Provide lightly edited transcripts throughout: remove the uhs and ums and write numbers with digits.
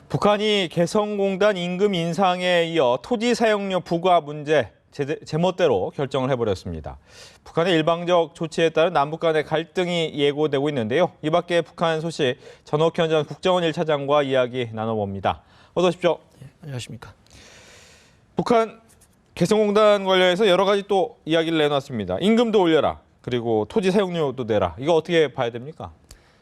북한이 개성공단 임금 인상에 이어 토지 사용료 부과 문제 제멋대로 결정을 해버렸습니다. 북한의 일방적 조치에 따른 남북 간의 갈등이 예고되고 있는데요. 이 밖에 북한 소식 전옥현 전 국정원 1차장과 이야기 나눠봅니다. 어서 오십시오. 안녕하십니까. 북한 개성공단 관련해서 여러 가지 또 이야기를 내놨습니다. 임금도 올려라. 그리고 토지 사용료도 내라. 이거 어떻게 봐야 됩니까?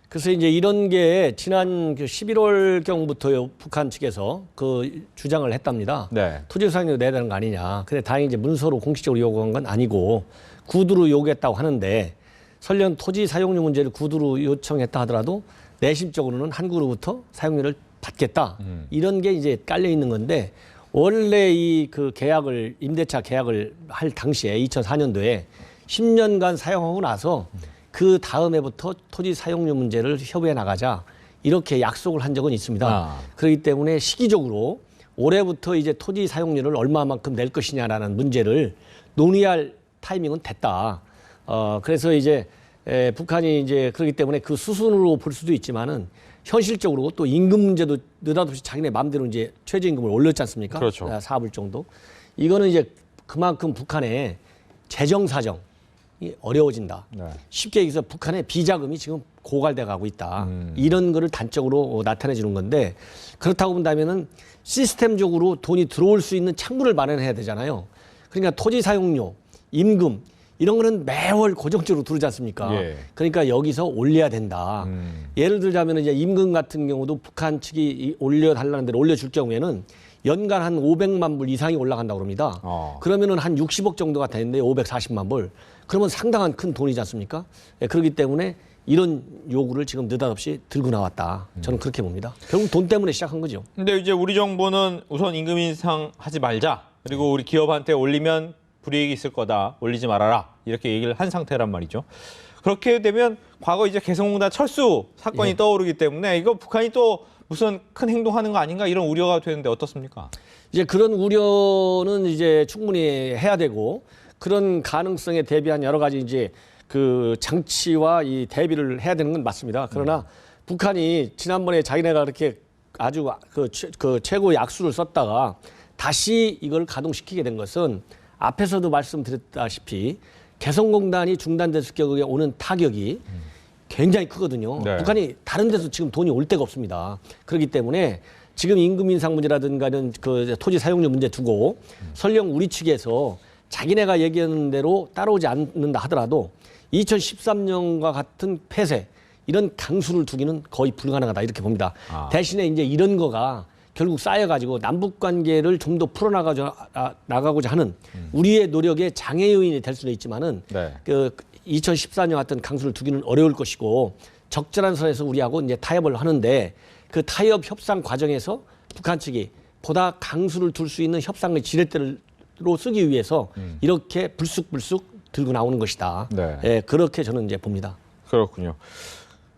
그래서 이제 이런 게 지난 11월경부터 북한 측에서 그 주장을 했답니다. 네. 토지 사용료 내야 되는 거 아니냐. 근데 다행히 이제 문서로 공식적으로 요구한 건 아니고 구두로 요구했다고 하는데 설령 토지 사용료 문제를 구두로 요청했다 하더라도 내심적으로는 한국으로부터 사용료를 받겠다. 이런 게 이제 깔려 있는 건데 원래 이 그 계약을 임대차 계약을 할 당시에 2004년도에 10년간 사용하고 나서 그 다음에부터 토지 사용료 문제를 협의해 나가자 이렇게 약속을 한 적은 있습니다. 그렇기 때문에 시기적으로 올해부터 이제 토지 사용료를 얼마만큼 낼 것이냐라는 문제를 논의할 타이밍은 됐다. 그래서 이제 북한이 이제 그렇기 때문에 그 수순으로 볼 수도 있지만은 현실적으로 또 임금 문제도 느닷없이 자기네 마음대로 이제 최저임금을 올렸지 않습니까? 그렇죠. 4불 정도. 이거는 이제 그만큼 북한의 재정 사정이 어려워진다. 네. 쉽게 얘기해서 북한의 비자금이 지금 고갈돼 가고 있다. 이런 거를 단적으로 나타내 주는 건데 그렇다고 본다면은 시스템적으로 돈이 들어올 수 있는 창구를 마련해야 되잖아요. 그러니까 토지 사용료, 임금 이런 거는 매월 고정적으로 들어오지 않습니까? 예. 그러니까 여기서 올려야 된다. 예를 들자면 이제 임금 같은 경우도 북한 측이 올려달라는 대로 올려줄 경우에는 연간 한 500만 불 이상이 올라간다고 합니다. 그러면은 한 60억 정도가 되는데 540만 불. 그러면 상당한 큰 돈이지 않습니까? 예, 그렇기 때문에 이런 요구를 지금 느닷없이 들고 나왔다. 저는 그렇게 봅니다. 결국 돈 때문에 시작한 거죠. 근데 이제 우리 정부는 우선 임금 인상 하지 말자. 그리고 우리 기업한테 올리면 불이익이 있을 거다. 올리지 말아라. 이렇게 얘기를 한 상태란 말이죠. 그렇게 되면 과거 이제 개성공단 철수 사건이 떠오르기 때문에 이거 북한이 또 무슨 큰 행동하는 거 아닌가 이런 우려가 되는데 어떻습니까? 이제 그런 우려는 이제 충분히 해야 되고 그런 가능성에 대비한 여러 가지 이제 그 장치와 이 대비를 해야 되는 건 맞습니다. 그러나 북한이 지난번에 자기네가 그렇게 아주 그 최고 약수를 썼다가 다시 이걸 가동시키게 된 것은 앞에서도 말씀드렸다시피 개성공단이 중단됐을 경우에 오는 타격이 굉장히 크거든요. 네. 북한이 다른 데서 지금 돈이 올 데가 없습니다. 그렇기 때문에 지금 임금 인상 문제라든가는 그 토지 사용료 문제 두고 설령 우리 측에서 자기네가 얘기하는 대로 따라오지 않는다 하더라도 2013년과 같은 폐쇄 이런 강수를 두기는 거의 불가능하다 이렇게 봅니다. 대신에 이제 이런 거가 결국 쌓여가지고 남북 관계를 좀 더 풀어나가고자 하는 우리의 노력의 장애 요인이 될 수는 있지만은 네. 그 2014년 같은 강수를 두기는 어려울 것이고 적절한 선에서 우리하고 이제 타협을 하는데 그 타협 협상 과정에서 북한 측이 보다 강수를 둘 수 있는 협상의 지렛대로 쓰기 위해서 이렇게 불쑥불쑥 들고 나오는 것이다. 네. 예, 그렇게 저는 이제 봅니다. 그렇군요.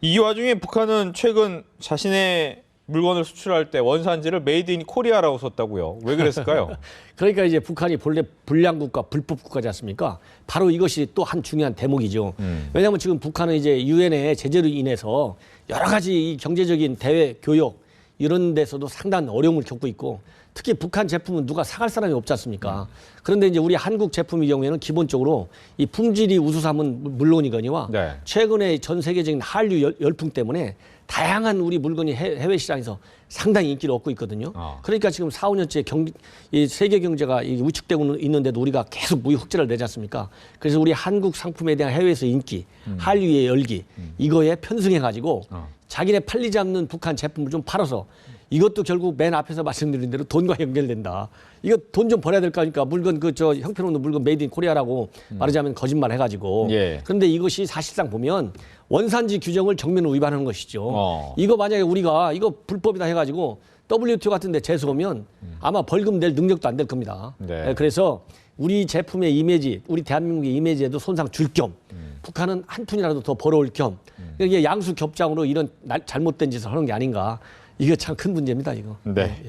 이 와중에 북한은 최근 자신의 물건을 수출할 때 원산지를 메이드 인 코리아라고 썼다고요. 왜 그랬을까요? 그러니까 이제 북한이 본래 불량국가, 불법국가지 않습니까? 바로 이것이 또 한 중요한 대목이죠. 왜냐하면 지금 북한은 이제 유엔의 제재로 인해서 여러 가지 이 경제적인 대외 교역 이런 데서도 상당한 어려움을 겪고 있고 특히 북한 제품은 누가 사갈 사람이 없지 않습니까? 그런데 이제 우리 한국 제품의 경우에는 기본적으로 이 품질이 우수함은 물론이거니와 네. 최근에 전 세계적인 한류 열풍 때문에 다양한 우리 물건이 해외 시장에서 상당히 인기를 얻고 있거든요. 그러니까 지금 4, 5년째 이 세계 경제가 위축되고 있는데도 우리가 계속 무역 흑자를 내지 않습니까? 그래서 우리 한국 상품에 대한 해외에서 인기, 한류의 열기 이거에 편승해가지고 자기네 팔리지 않는 북한 제품을 좀 팔아서 이것도 결국 맨 앞에서 말씀드린 대로 돈과 연결된다. 이거 돈 좀 벌어야 될 거 아닙니까? 물건 형편없는 물건 메이드 인 코리아라고 말하자면 거짓말 해가지고. 예. 그런데 이것이 사실상 보면 원산지 규정을 정면으로 위반하는 것이죠. 이거 만약에 우리가 이거 불법이다 해가지고 WTO 같은 데 제소하면 아마 벌금 낼 능력도 안 될 겁니다. 네. 그래서 우리 제품의 이미지, 우리 대한민국의 이미지에도 손상 줄 겸 북한은 한 푼이라도 더 벌어올 겸 이게 양수 겹장으로 이런 잘못된 짓을 하는 게 아닌가. 이게 참 큰 문제입니다, 이거. 네.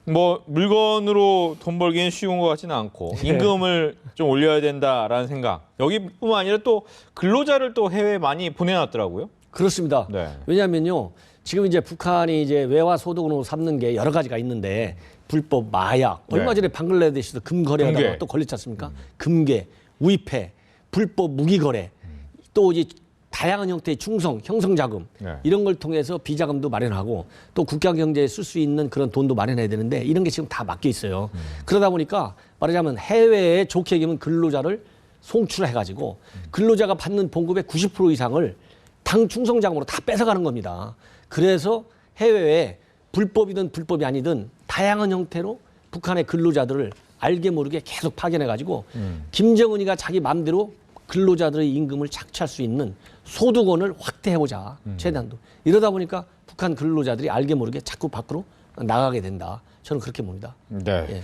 뭐 물건으로 돈 벌기는 쉬운 것 같지는 않고 임금을 좀 올려야 된다라는 생각. 여기뿐만 아니라 또 근로자를 또 해외에 많이 보내놨더라고요. 그렇습니다. 네. 왜냐하면요. 지금 이제 북한이 이제 외화 소득으로 삼는 게 여러 가지가 있는데 불법 마약, 얼마 전에 방글라데시도 금거래하다가 금괴. 또 걸렸지 않습니까? 금괴, 위패, 불법 무기 거래, 또 이제 다양한 형태의 충성, 형성자금 네. 이런 걸 통해서 비자금도 마련하고 또 국가 경제에 쓸 수 있는 그런 돈도 마련해야 되는데 이런 게 지금 다 막혀 있어요. 그러다 보니까 말하자면 해외에 좋게 얘기하면 근로자를 송출해가지고 근로자가 받는 봉급의 90% 이상을 당 충성자금으로 다 뺏어가는 겁니다. 그래서 해외에 불법이든 불법이 아니든 다양한 형태로 북한의 근로자들을 알게 모르게 계속 파견해가지고 김정은이가 자기 마음대로 근로자들의 임금을 착취할 수 있는 소득원을 확대해보자. 최대한도. 이러다 보니까 북한 근로자들이 알게 모르게 자꾸 밖으로 나가게 된다. 저는 그렇게 봅니다. 네. 예.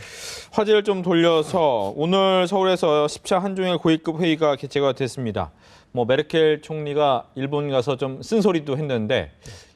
화제를 좀 돌려서 오늘 서울에서 10차 한중일 고위급 회의가 개최가 됐습니다. 뭐 메르켈 총리가 일본 가서 좀 쓴소리도 했는데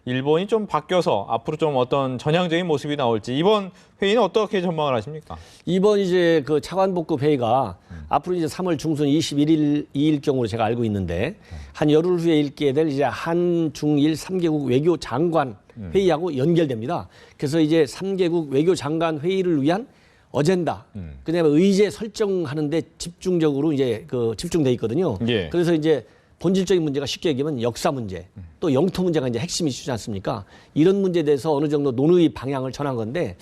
일본이 좀 바뀌어서 앞으로 좀 어떤 전향적인 모습이 나올지 이번 회의는 어떻게 전망을 하십니까? 이번 이제 그 차관복급 회의가 앞으로 이제 3월 중순 21일, 2일경으로 제가 알고 있는데 한 열흘 후에 있게 될 이제 한중일 3개국 외교 장관 회의하고 연결됩니다. 그래서 이제 3개국 외교 장관 회의를 위한 어젠다, 그다음에 의제 설정하는데 집중적으로 이제 그 집중돼 있거든요. 예. 그래서 이제 본질적인 문제가 쉽게 얘기하면 역사 문제, 또 영토 문제가 이제 핵심 이슈지 않습니까? 이런 문제에 대해서 어느 정도 논의 방향을 전한 건데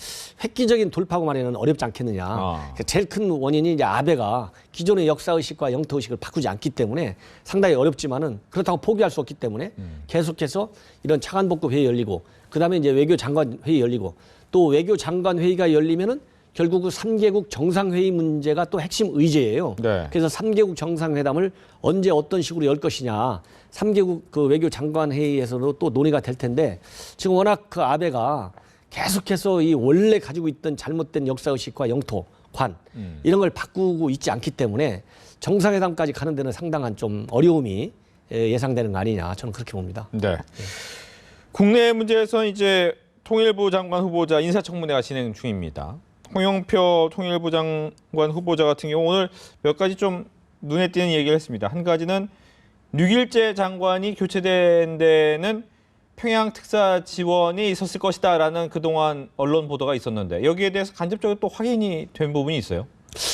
획기적인 돌파구 마련은 어렵지 않겠느냐. 그러니까 제일 큰 원인이 이제 아베가 기존의 역사 의식과 영토 의식을 바꾸지 않기 때문에 상당히 어렵지만은 그렇다고 포기할 수 없기 때문에 계속해서 이런 차관복급 회의 열리고 그다음에 이제 외교 장관 회의 열리고 또 외교 장관 회의가 열리면은 결국 그 3개국 정상회의 문제가 또 핵심 의제예요. 네. 그래서 3개국 정상회담을 언제 어떤 식으로 열 것이냐. 3개국 그 외교 장관 회의에서도 또 논의가 될 텐데 지금 워낙 그 아베가 계속해서 이 원래 가지고 있던 잘못된 역사의식과 영토, 관 이런 걸 바꾸고 있지 않기 때문에 정상회담까지 가는 데는 상당한 좀 어려움이 예상되는 거 아니냐. 저는 그렇게 봅니다. 네. 국내 문제에서 이제 통일부 장관 후보자 인사청문회가 진행 중입니다. 홍영표 통일부 장관 후보자 같은 경우 오늘 몇 가지 좀 눈에 띄는 얘기를 했습니다. 한 가지는 6.1제 장관이 교체된 데는 평양 특사 지원이 있었을 것이다라는 그동안 언론 보도가 있었는데 여기에 대해서 간접적으로 또 확인이 된 부분이 있어요.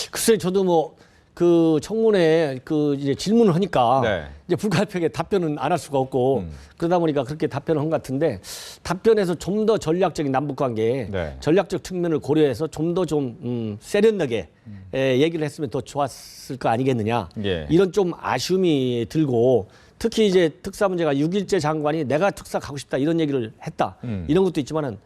글쎄 저도 뭐 그 청문회 그 이제 질문을 하니까 네. 이제 불가피하게 답변은 안 할 수가 없고 그러다 보니까 그렇게 답변을 한 것 같은데 답변에서 좀 더 전략적인 남북 관계 네. 전략적 측면을 고려해서 좀 더 좀 세련되게 얘기를 했으면 더 좋았을 거 아니겠느냐. 예. 이런 좀 아쉬움이 들고 특히 이제 특사 문제가 6.1제 장관이 내가 특사 가고 싶다 이런 얘기를 했다. 이런 것도 있지만은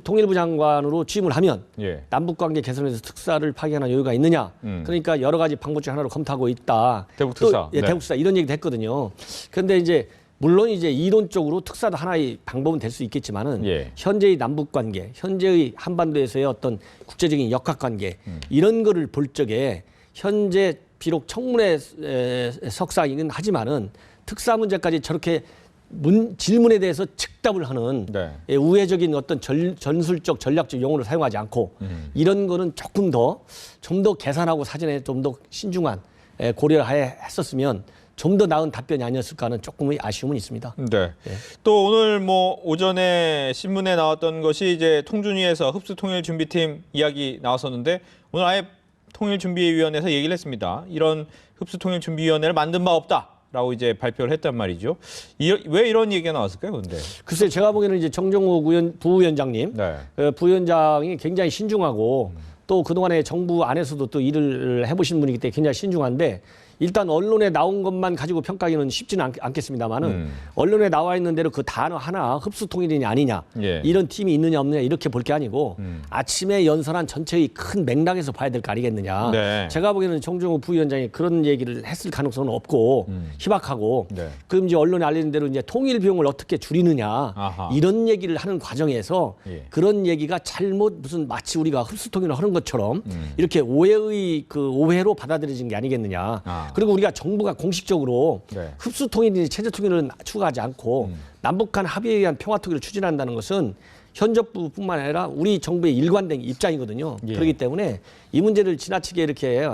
통일부 장관으로 취임을 하면 예. 남북관계 개선에서 특사를 파견할 여유가 있느냐. 그러니까 여러 가지 방법 중 하나로 검토하고 있다. 대북 특사. 또, 예, 네. 대북 특사 이런 얘기도 했거든요. 그런데 이제 물론 이제 이론적으로 특사도 하나의 방법은 될 수 있겠지만은 예. 현재의 남북관계, 현재의 한반도에서의 어떤 국제적인 역학관계 이런 거를 볼 적에 현재 비록 청문회 석상이긴 하지만은 특사 문제까지 저렇게 질문에 대해서 즉답을 하는 네. 우회적인 어떤 전술적 전략적 용어를 사용하지 않고 이런 거는 조금 더 좀 더 계산하고 사전에 좀 더 신중한 고려를 했었으면 좀 더 나은 답변이 아니었을까 하는 조금의 아쉬움은 있습니다. 네. 또 오늘 뭐 오전에 신문에 나왔던 것이 이제 통준위에서 흡수통일준비팀 이야기 나왔었는데 오늘 아예 통일준비위원회에서 얘기를 했습니다. 이런 흡수통일준비위원회를 만든 바 없다라고 이제 발표를 했단 말이죠. 왜 이런 얘기가 나왔을까요, 근데? 글쎄 제가 보기에는 이제 정정호 부위원장님, 네. 부위원장이 굉장히 신중하고 또 그동안에 정부 안에서도 또 일을 해보신 분이기 때문에 굉장히 신중한데 일단 언론에 나온 것만 가지고 평가하기는 쉽지는 않겠습니다만은 언론에 나와 있는 대로 그 단어 하나 흡수통일이냐 아니냐 예. 이런 팀이 있느냐 없느냐 이렇게 볼 게 아니고 아침에 연설한 전체의 큰 맥락에서 봐야 될 거 아니겠느냐. 네. 제가 보기에는 정정호 부위원장이 그런 얘기를 했을 가능성은 없고 희박하고 네. 그럼 이제 언론에 알리는 대로 이제 통일 비용을 어떻게 줄이느냐 아하. 이런 얘기를 하는 과정에서 예. 그런 얘기가 잘못 무슨 마치 우리가 흡수통일을 하는 것처럼 이렇게 오해의 그 오해로 받아들여진 게 아니겠느냐. 아. 그리고 우리가 정부가 공식적으로 네. 흡수통일이니 체제통일은 추구하지 않고 남북한 합의에 의한 평화통일을 추진한다는 것은 현 정부뿐만 아니라 우리 정부의 일관된 입장이거든요. 예. 그렇기 때문에 이 문제를 지나치게 이렇게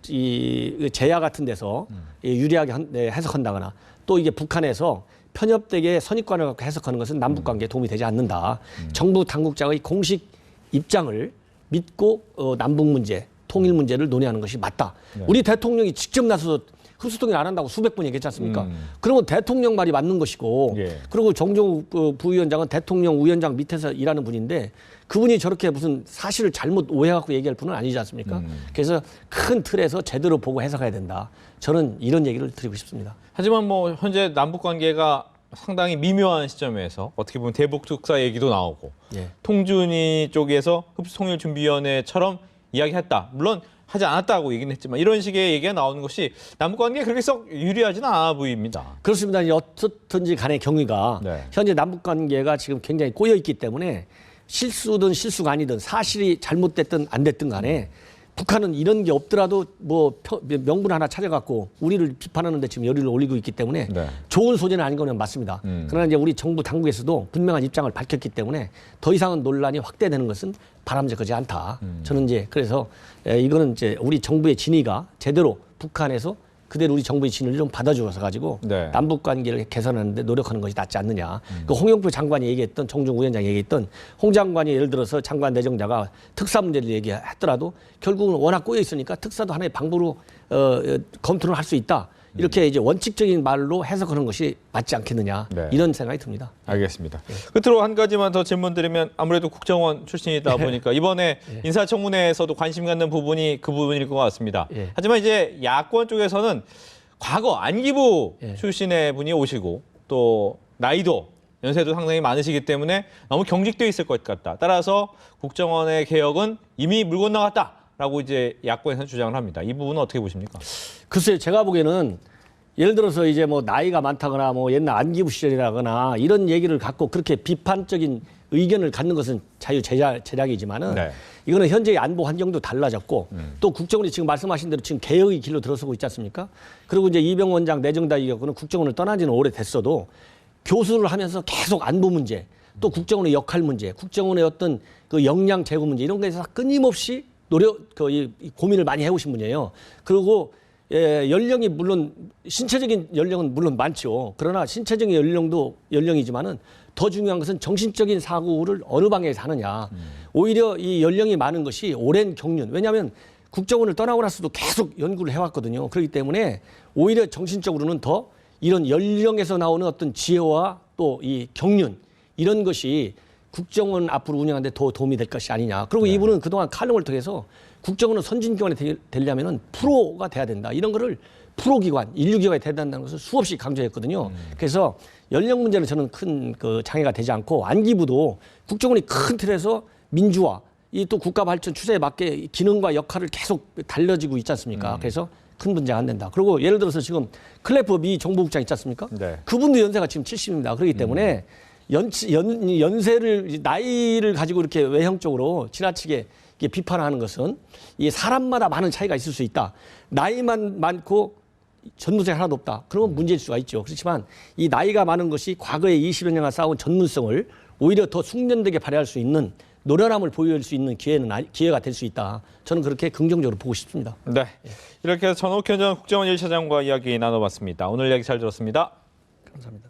이 제야 같은 데서 유리하게 해석한다거나 또 이게 북한에서 편협되게 선입관을 갖고 해석하는 것은 남북관계에 도움이 되지 않는다. 정부 당국자의 공식 입장을 믿고 남북 문제, 통일 문제를 논의하는 것이 맞다. 우리 대통령이 직접 나서서 흡수통일 안 한다고 수백 번 얘기했지 않습니까? 그러면 대통령 말이 맞는 것이고 예. 그리고 정종욱 부위원장은 대통령 위원장 밑에서 일하는 분인데 그분이 저렇게 무슨 사실을 잘못 오해하고 얘기할 분은 아니지 않습니까? 그래서 큰 틀에서 제대로 보고 해석해야 된다. 저는 이런 얘기를 드리고 싶습니다. 하지만 뭐 현재 남북 관계가 상당히 미묘한 시점에서 어떻게 보면 대북 특사 얘기도 나오고 예. 통준위 쪽에서 흡수통일준비위원회처럼 이야기했다. 물론 하지 않았다고 얘기는 했지만 이런 식의 얘기가 나오는 것이 남북 관계에 그렇게 썩 유리하지는 않아 보입니다. 그렇습니다. 어떻든지 간의 경위가 네. 현재 남북 관계가 지금 굉장히 꼬여 있기 때문에 실수든 실수가 아니든 사실이 잘못됐든 안 됐든 간에 북한은 이런 게 없더라도 뭐 명분 하나 찾아갖고 우리를 비판하는데 지금 열의를 올리고 있기 때문에 네. 좋은 소재는 아닌 거는 맞습니다. 그러나 이제 우리 정부 당국에서도 분명한 입장을 밝혔기 때문에 더 이상은 논란이 확대되는 것은 바람직하지 않다. 저는 이제 그래서 이거는 이제 우리 정부의 진위가 제대로 북한에서 그대로 우리 정부의 진위를 좀 받아주어서 가지고 네. 남북 관계를 개선하는 데 노력하는 것이 낫지 않느냐. 그 홍영표 장관이 얘기했던 정종 위원장이 얘기했던 홍 장관이 예를 들어서 장관 내정자가 특사 문제를 얘기했더라도 결국은 워낙 꼬여 있으니까 특사도 하나의 방법으로 검토를 할 수 있다. 이렇게 이제 원칙적인 말로 해석하는 것이 맞지 않겠느냐. 네. 이런 생각이 듭니다. 알겠습니다. 끝으로 한 가지만 더 질문 드리면 아무래도 국정원 출신이다 보니까 이번에 인사청문회에서도 관심 갖는 부분이 그 부분일 것 같습니다. 예. 하지만 이제 야권 쪽에서는 과거 안기부 예. 출신의 분이 오시고 또 나이도 연세도 상당히 많으시기 때문에 너무 경직되어 있을 것 같다. 따라서 국정원의 개혁은 이미 물 건너갔다라고 이제 야권에서는 주장을 합니다. 이 부분은 어떻게 보십니까? 글쎄요, 제가 보기에는 예를 들어서 이제 뭐 나이가 많다거나 뭐 옛날 안기부 시절이라거나 이런 얘기를 갖고 그렇게 비판적인 의견을 갖는 것은 자유제작이지만은 네. 이거는 현재의 안보 환경도 달라졌고 또 국정원이 지금 말씀하신 대로 지금 개혁의 길로 들어서고 있지 않습니까? 그리고 이제 이병 원장 내정다이 경우는 국정원을 떠난 지는 오래됐어도 교수를 하면서 계속 안보 문제 또 국정원의 역할 문제, 국정원의 어떤 그 역량 제고 문제 이런 거에서 끊임없이 고민을 많이 해오신 분이에요. 그리고 연령이 물론 신체적인 연령은 물론 많죠. 그러나 신체적인 연령도 연령이지만은 더 중요한 것은 정신적인 사고를 어느 방향에서 하느냐. 오히려 이 연령이 많은 것이 오랜 경륜. 왜냐하면 국정원을 떠나고 나서도 계속 연구를 해왔거든요. 그렇기 때문에 오히려 정신적으로는 더 이런 연령에서 나오는 어떤 지혜와 또 이 경륜 이런 것이 국정원 앞으로 운영하는 데 더 도움이 될 것이 아니냐. 그리고 이분은 그동안 칼럼을 통해서 국정원은 선진기관이 되려면 프로가 돼야 된다. 이런 거를 프로기관, 인류기관이 돼야 된다는 것을 수없이 강조했거든요. 그래서 연령 문제는 저는 큰 그 장애가 되지 않고 안기부도 국정원이 큰 틀에서 민주화, 이 또 국가 발전 추세에 맞게 기능과 역할을 계속 달려지고 있지 않습니까? 그래서 큰 문제가 안 된다. 그리고 예를 들어서 지금 클래프 미 정보국장 있지 않습니까? 네. 그분도 연세가 지금 70입니다. 그렇기 때문에 연세를 나이를 가지고 이렇게 외형적으로 지나치게 비판하는 것은 이 사람마다 많은 차이가 있을 수 있다. 나이만 많고 전문성이 하나도 없다. 그러면 문제일 수가 있죠. 그렇지만 이 나이가 많은 것이 과거에 20여 년간 쌓아온 전문성을 오히려 더 숙련되게 발휘할 수 있는 노련함을 보여줄 수 있는 기회가 될 수 있다. 저는 그렇게 긍정적으로 보고 싶습니다. 네, 이렇게 해서 전옥현 전 국정원 1차장과 이야기 나눠봤습니다. 오늘 이야기 잘 들었습니다. 감사합니다.